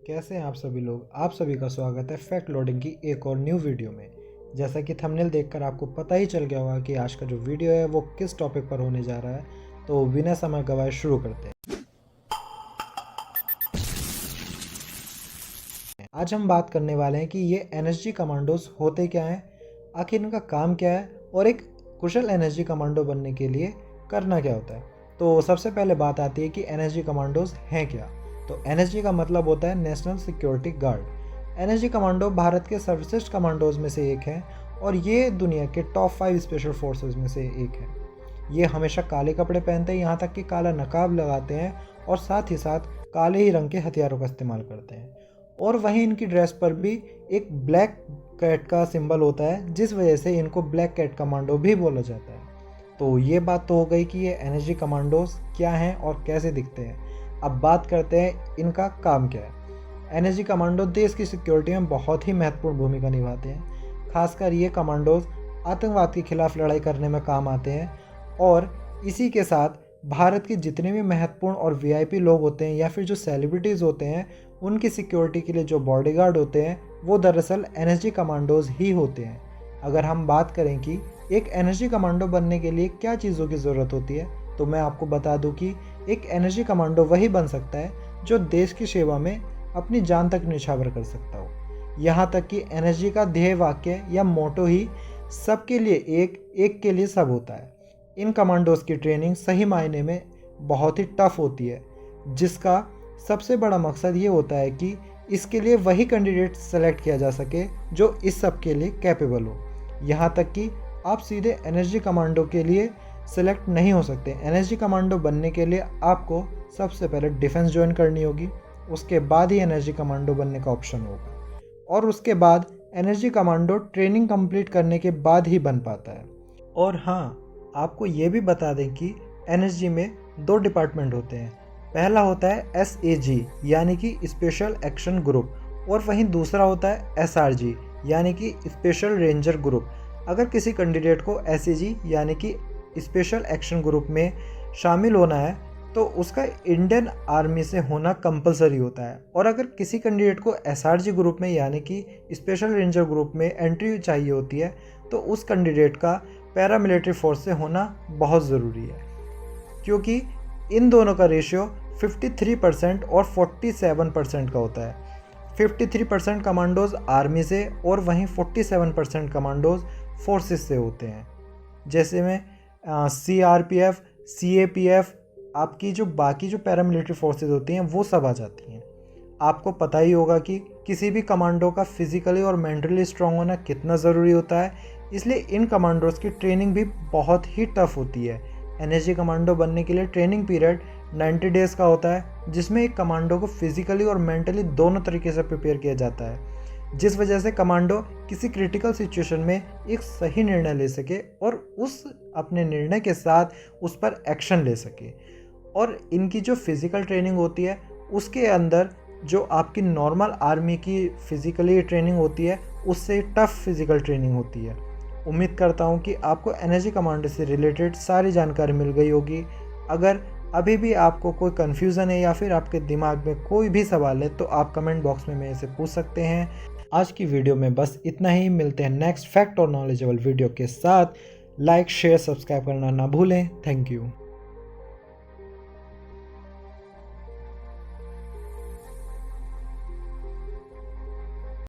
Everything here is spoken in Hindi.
कैसे हैं आप सभी लोग। आप सभी का स्वागत है फैक्ट लोडिंग की एक और न्यू वीडियो में। जैसा कि थंबनेल देखकर आपको पता ही चल गया होगा कि आज का जो वीडियो है वो किस टॉपिक पर होने जा रहा है, तो बिना समय गवाए शुरू करते हैं। आज हम बात करने वाले हैं कि ये एनएसजी कमांडोज होते क्या हैं, आखिर इनका काम क्या है और एक कुशल एनएसजी कमांडो बनने के लिए करना क्या होता है। तो सबसे पहले बात आती है कि एनएसजी कमांडोज हैं क्या। तो एनएसजी का मतलब होता है national security guard. NSG commando Bharat के सर्वश्रेष्ठ कमांडोज में से एक है और ये दुनिया के टॉप 5 स्पेशल फोर्सेज में से एक है। ये हमेशा काले कपड़े पहनते हैं, यहाँ तक कि काला नकाब लगाते हैं और साथ ही साथ काले ही रंग के हथियारों का इस्तेमाल करते हैं। और वहीं इनकी ड्रेस पर भी एक ब्लैक कैट का सिंबल होता है, जिस वजह से इनको ब्लैक कैट कमांडो भी बोला जाता है। तो ये बात तो हो गई कि ये एनएसजी कमांडोज क्या हैं और कैसे दिखते हैं। अब बात करते हैं इनका काम क्या है। एनएसजी कमांडो देश की सिक्योरिटी में बहुत ही महत्वपूर्ण भूमिका निभाते हैं। खासकर ये कमांडोज आतंकवाद के खिलाफ लड़ाई करने में काम आते हैं और इसी के साथ भारत के जितने भी महत्वपूर्ण और वीआईपी लोग होते हैं या फिर जो सेलिब्रिटीज़ होते हैं, उनकी सिक्योरिटी के लिए जो बॉडीगार्ड होते हैं वो दरअसल एनएसजी कमांडोज ही होते हैं। अगर हम बात करें कि एक एनएसजी कमांडो बनने के लिए क्या चीज़ों की ज़रूरत होती है, तो मैं आपको बता दूं कि एक एनएसजी कमांडो वही बन सकता है जो देश की सेवा में अपनी जान तक न्यौछावर कर सकता हो। यहाँ तक कि एनएसजी का ध्येय वाक्य या मोटो ही सबके लिए एक, एक के लिए सब होता है। इन कमांडोज की ट्रेनिंग सही मायने में बहुत ही टफ होती है, जिसका सबसे बड़ा मकसद ये होता है कि इसके लिए वही कैंडिडेट सेलेक्ट किया जा सके जो इस सब के लिए कैपेबल हो। यहाँ तक कि आप सीधे एनएसजी कमांडो के लिए सेलेक्ट नहीं हो सकते। एनएसजी कमांडो बनने के लिए आपको सबसे पहले डिफेंस ज्वाइन करनी होगी, उसके बाद ही एनएसजी कमांडो बनने का ऑप्शन होगा और उसके बाद एनएसजी कमांडो ट्रेनिंग कंप्लीट करने के बाद ही बन पाता है। और हाँ, आपको ये भी बता दें कि एनएसजी में 2 डिपार्टमेंट होते हैं। पहला होता है एसएजी यानी कि स्पेशल एक्शन ग्रुप और वहीं दूसरा होता है एसआरजी यानी कि स्पेशल रेंजर ग्रुप। अगर किसी कैंडिडेट को एसएजी यानी कि स्पेशल एक्शन ग्रुप में शामिल होना है तो उसका इंडियन आर्मी से होना कंपलसरी होता है, और अगर किसी कैंडिडेट को एसआरजी ग्रुप में यानी कि स्पेशल रेंजर ग्रुप में एंट्री चाहिए होती है तो उस कैंडिडेट का पैरामिलिट्री फोर्स से होना बहुत ज़रूरी है, क्योंकि इन दोनों का रेशियो 53% और 47% का होता है। 53% कमांडोज आर्मी से और वहीं 47% कमांडोज फोर्सेस से होते हैं, जैसे में सीआरपीएफ, सीएपीएफ, आपकी जो बाकी जो पैरामिलिट्री फोर्सेस होती हैं वो सब आ जाती हैं। आपको पता ही होगा कि किसी भी कमांडो का फिजिकली और मेंटली स्ट्रांग होना कितना ज़रूरी होता है, इसलिए इन कमांडोज की ट्रेनिंग भी बहुत ही टफ होती है। एनएसजी कमांडो बनने के लिए ट्रेनिंग पीरियड 90 डेज़ का होता है, जिसमें एक कमांडो को फिजिकली और मेंटली दोनों तरीके से प्रिपेयर किया जाता है, जिस वजह से कमांडो किसी क्रिटिकल सिचुएशन में एक सही निर्णय ले सके और उस अपने निर्णय के साथ उस पर एक्शन ले सके। और इनकी जो फिज़िकल ट्रेनिंग होती है उसके अंदर जो आपकी नॉर्मल आर्मी की फ़िज़िकली ट्रेनिंग होती है उससे टफ़ फिज़िकल ट्रेनिंग होती है। उम्मीद करता हूँ कि आपको एनएसजी कमांडो से रिलेटेड सारी जानकारी मिल गई होगी। अगर अभी भी आपको कोई कन्फ्यूज़न है या फिर आपके दिमाग में कोई भी सवाल है तो आप कमेंट बॉक्स में मेरे से पूछ सकते हैं। आज की वीडियो में बस इतना ही। मिलते हैं नेक्स्ट फैक्ट और नॉलेजेबल वीडियो के साथ। लाइक, शेयर, सब्सक्राइब करना ना भूलें। Thank you.